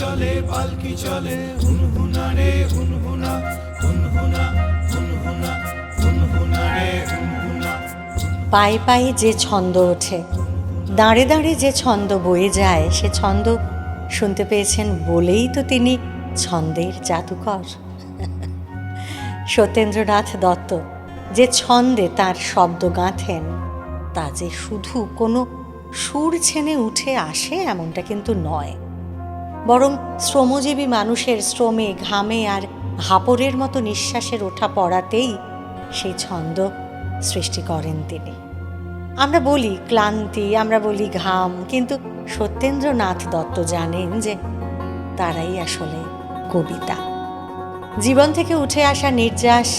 চলে পালকি চলে হুনহুনা রে হুনহুনা হুনহুনা হুনহুনা হুনহুনা রে হুনহুনা। পায়ে পায়ে যে ছন্দ ওঠে, দাঁড়ে দাঁড়ে যে ছন্দ বয়ে যায়, সে ছন্দ শুনতে পেয়েছেন বলেই তো তিনি ছন্দের জাদুকর। সত্যেন্দ্রনাথ দত্ত যে ছন্দে তার শব্দ গাঁথেন, তা যে শুধু কোনো সুর ছেনে উঠে আসে এমনটা কিন্তু নয়, বরং শ্রমজীবী মানুষের শ্রমে, ঘামে আর হাপড়ের মতো নিঃশ্বাসের ওঠা পড়াতেই সেই ছন্দ সৃষ্টি করেন তিনি। আমরা বলি ক্লান্তি, আমরা বলি ঘাম, কিন্তু সত্যেন্দ্রনাথ দত্ত জানেন যে তারাই আসলে কবিতা। জীবন থেকে উঠে আসা নির্যাস,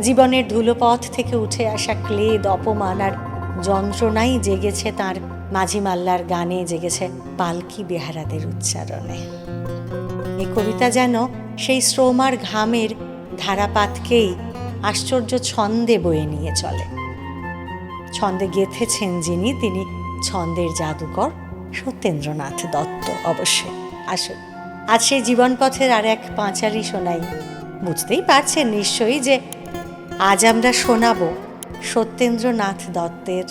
জীবনের ধুলোপথ থেকে উঠে আসা ক্লেদ, অপমান আর যন্ত্রণাই জেগেছে তাঁর মাঝি মাল্লার গানে, জেগেছে পালকি বেহারাদের উচ্চারণে। এই কবিতা যেন সেই শ্রম আর ঘামের ধারাপাতকেই আশ্চর্য ছন্দে বয়ে নিয়ে চলে। ছন্দে গেঁথেছেন যিনি, তিনি ছন্দের জাদুকর সত্যেন্দ্রনাথ দত্ত। অবশ্যই আসুন আজ সেই জীবনপথের আর এক পাঁচালি শোনাই। বুঝতেই পারছেন নিশ্চয়ই যে আজ আমরা শোনাব সত্যেন্দ্রনাথ দত্তের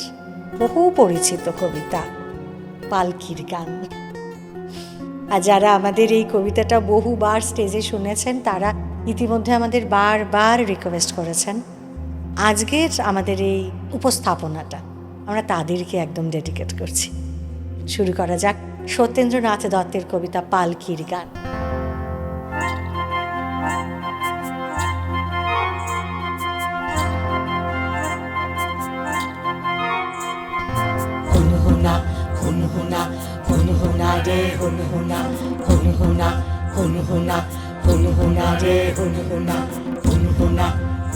বহু পরিচিত কবিতা পালকির গান। আর যারা আমাদের এই কবিতাটা বহুবার স্টেজে শুনেছেন, তারা ইতিমধ্যে আমাদের বারবার রিকোয়েস্ট করেছেন আজকের আমাদের এই উপস্থাপনাটা আমরা তাদেরকে একদম ডেডিকেট করছি। শুরু করা যাক সত্যেন্দ্রনাথ দত্তের কবিতা পালকির গান। হুনহুনা হুনহুনা হুনহুনা রে হুনহুনা হুনহুনা হুনহুনা হুনহুনা রে হুনহুনা হুনহুনা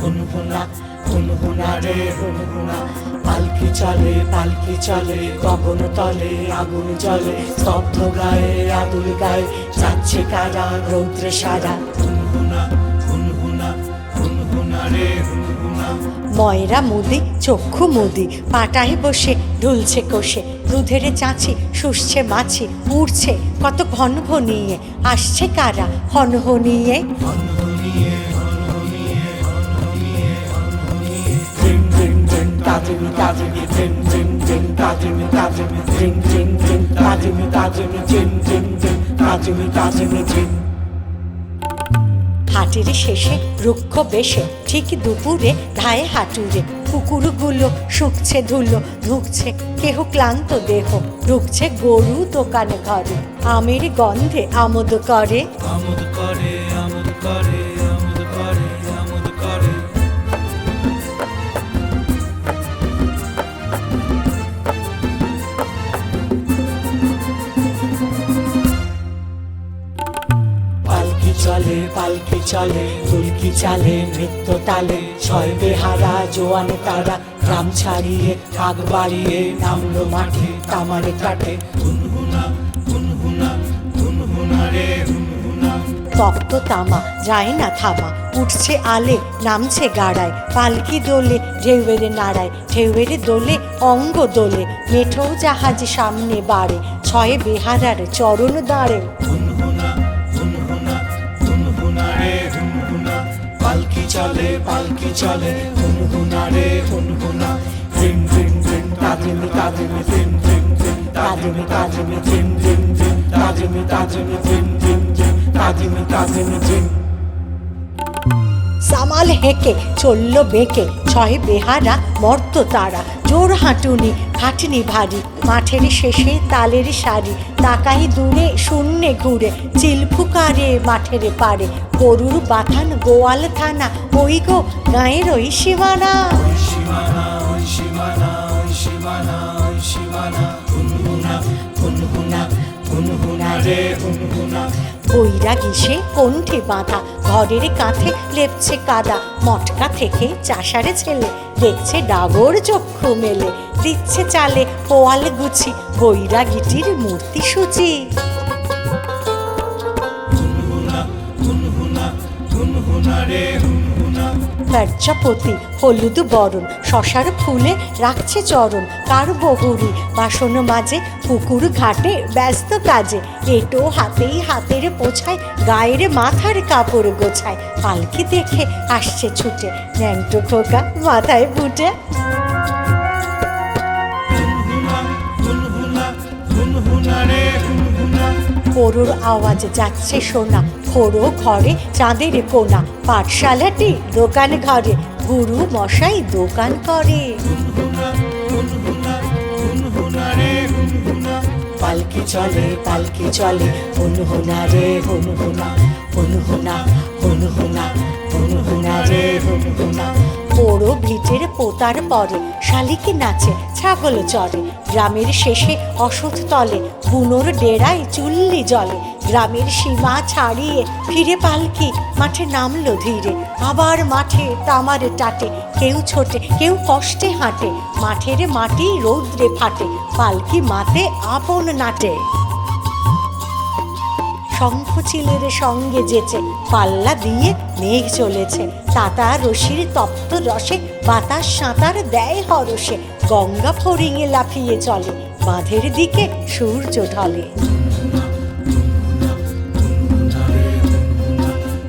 হুনহুনা হুনহুনা রে হুনহুনা। পালকি চলে গগন তলে আগুন জ্বলে, স্তব্ধ গায়ে আদুল গায়ে যাচ্ছে কারা রৌদ্রে সারা। হুনহুনা হুনহুনা হুনহুনা রে হুনহুনা। ময়রা মুদি চক্ষু মুদি, পাটায় বসে ঢুলছে কষে, দুধেরে চাঁচি শুষছে মাছি, উড়ছে কত ঘন ঘনিয়ে, আসছে কারা হনহ নিয়ে। Tajimi, tajimi, jim, jim, jim, tajimi, tajimi, jim, jim, jim, tajimi, tajimi, jim, jim, jim, tajimi, tajimi, jim. হাটের শেষে রুক্ষ বেশে ঠিক দুপুরে ধায়ে হাঁটুরে, কুকুরগুলো শুকছে ধুলো, ধুকছে কেহ ক্লান্ত দেহ, ঢুকছে গরু দোকানে ঘরে, আমের গন্ধে আমোদ করে। আমোদ করে, আমোদ করে, আমোদ করে, আমোদ করে। পালকি চলে ফুলকি চালে নৃত্য তালে, ছয় বেহারা জোয়ান তারা গ্রাম ছাড়িয়ে আগ বাড়িয়ে নামলো মাঠে কামারে কাটে। হুনহুনা হুনহুনা হুনহুনা রে হুনহুনা। তপ্ত তামা যায় না থামা, উঠছে আলে নামছে গাড়ায়, পালকি দোলে ঢেউয়েরে নাড়ায়, ঢেউয়েরে দোলে অঙ্গ দোলে, মেঠো জাহাজ সামনে বাড়ে, ছয় বেহারার চরণ দাঁড়ে। হুনহুনা হুনহুনা হুনহুনা রে হুনহুনা। পালকি চলে হুনহুনা রে হুনহুনা। জিম জিম জিম তাজিমি তাজিমি জিম জিম জিম তাজিমি তাজিমি জিম জিম জিম তাজিমি তাজিমি জিম জিম জিম তাজিমি তাজিমি জিম। সামাল হেঁকে চলল বেঁকে, ছয় বেহারা মর্ত তারা, জোর হাঁটুনি খাটনি ভারী, মাঠের শেষে তালের সারি, তাকাই দূরে শূন্যে ঘুরে, চিলফুকারে মাঠের পারে, গরুর বাথান গোয়াল থানা, ওই গো গাঁয়ের ওই সীমানা। ওই সীমানা ওই সীমানা ওই সীমানা ওই সীমানা। হুনহুনা হুনহুনা হুনহুনা রে হুনহুনা। বৈরাগী সে কণ্ঠে বাঁধা, ঘরের কাঁথে লেপছে কাদা, মটকা থেকে চাষারে ছেলে, দেখছে ডাগর চক্ষু মেলে, দিচ্ছে চালে পোয়াল গুছি, বৈরাগীটির মূর্তি সুচি। হুনহুনা হুনহুনা হুনহুনা রে হুনহুনা। লজ্জাপতি হলুদ বরণ, শশার ফুলে রাখছে চরণ, কার বহুরি বাসন মাঝে, পুকুর ঘাটে ব্যস্ত কাজে, এটো হাতেই হাতের পোছায়, গায়ের মাথার কাপড় গোছায়, পালকি দেখে আসছে ছুটে, ন্যাংটো খোকা মাথায় ফুটে। পোড়োর আওয়াজ যাচ্ছে শোনা, খোড়ো ঘরে চাঁদের কোনা, পাঠশালাটি দোকান ঘরে, গুরু মশাই দোকান করে। পালকি চলে পালকি চলে, হুনহুনা রে হুনহুনা, হুনহুনা হুনহুনা, হুনহুনা রে হুনহুনা। পোড়ো ভিটের পোতার পরে, শালিকে নাচে ছাগল চড়ে, গ্রামের শেষে অসৎ তলে, বুনোর ডেরায় চুল্লি জলে, গ্রামের সীমা ছাড়িয়ে ফিরে পালকি মাঠে নামলো ধীরে, আবার মাঠে তামার টাটে, কেউ ছোটে কেউ কষ্টে হাঁটে, মাঠের মাটি রৌদ্রে ফাটে, পালকি মাতে আপন নাটে। শঙ্খচিলের সঙ্গে যেচে, পাল্লা দিয়ে মেঘ চলেছে, তাতা রশির তপ্ত রসে, বাতাস সাঁতার দেয় হরসে, গঙ্গা ফড়িঙে লাফিয়ে চলে, বাঁধের দিকে সূর্য ঢলে।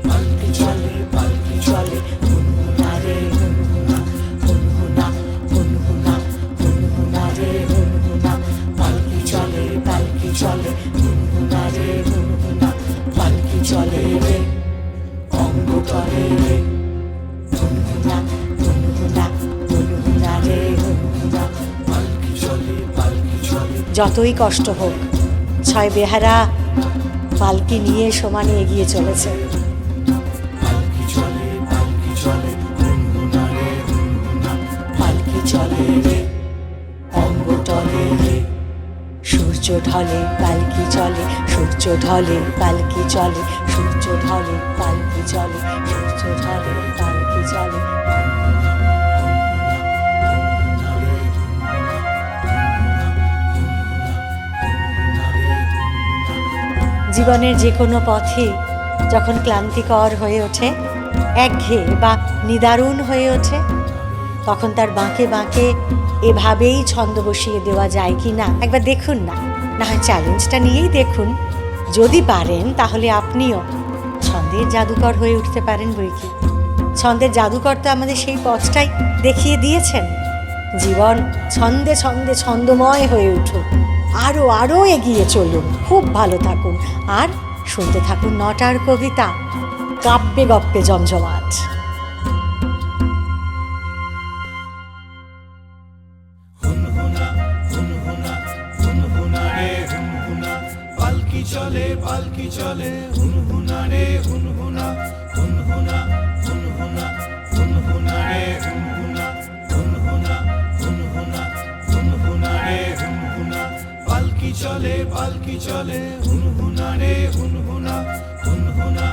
পালকি চলে পালকি চলে, হুনহুনা রে হুনহুনা, হুনহুনা হুনহুনা, হুনহুনা রে হুনহুনা। পালকি চলে পালকি চলে, হুনহুনা রে হুনহুনা, পালকি চলে রে অঙ্গ টলে রে, হুনহুনা হুনহুনা, হুনহুনা রে হুনহুনা। পালকি চলে পালকি চলে। যতই কষ্ট হোক, ছয় বেহারা পালকি নিয়ে সমানে এগিয়ে চলেছে। পালকি চলে পালকি চলে, হুনহুনা রে হুনহুনা, পালকি চলে রে অঙ্গ টলে রে। সূর্য ঢলে পালকি চলে, সূর্য ঢলে পালকি চলে, সূর্য ঢলে পালকি চলে, সূর্য ঢলে পালকি চলে। জীবনের যে কোনো পথে যখন ক্লান্তিকর হয়ে ওঠে, একঘেয়ে বা নিদারুণ হয়ে ওঠে, তখন তার বাঁকে বাঁকে এভাবেই ছন্দ বসিয়ে দেওয়া যায় কি না একবার দেখুন না। না হয় চ্যালেঞ্জটা নিয়েই দেখুন, যদি পারেন তাহলে আপনিও ছন্দের জাদুকর হয়ে উঠতে পারেন বই কি। ছন্দের জাদুকর তো আমাদের সেই পথটাই দেখিয়ে দিয়েছেন। জীবন ছন্দে ছন্দে ছন্দময় হয়ে উঠুক, আরও আরও এগিয়ে চলুন, খুব ভালো থাকুন, আর শুনতে থাকুন নটার কবিতা, কাব্যে গপ্পে জমজমাট। পালকি চলে পালকি চলে, হুনহুনা রে হুনহুনা, হুনহুনা হুনহুনা, হুনহুনা রে হুনহুনা, হুনহুনা হুনহুনা, হুনহুনা রে হুনহুনা। পালকি চলে পালকি চলে, হুনহুনা রে হুনহুনা, হুনহুনা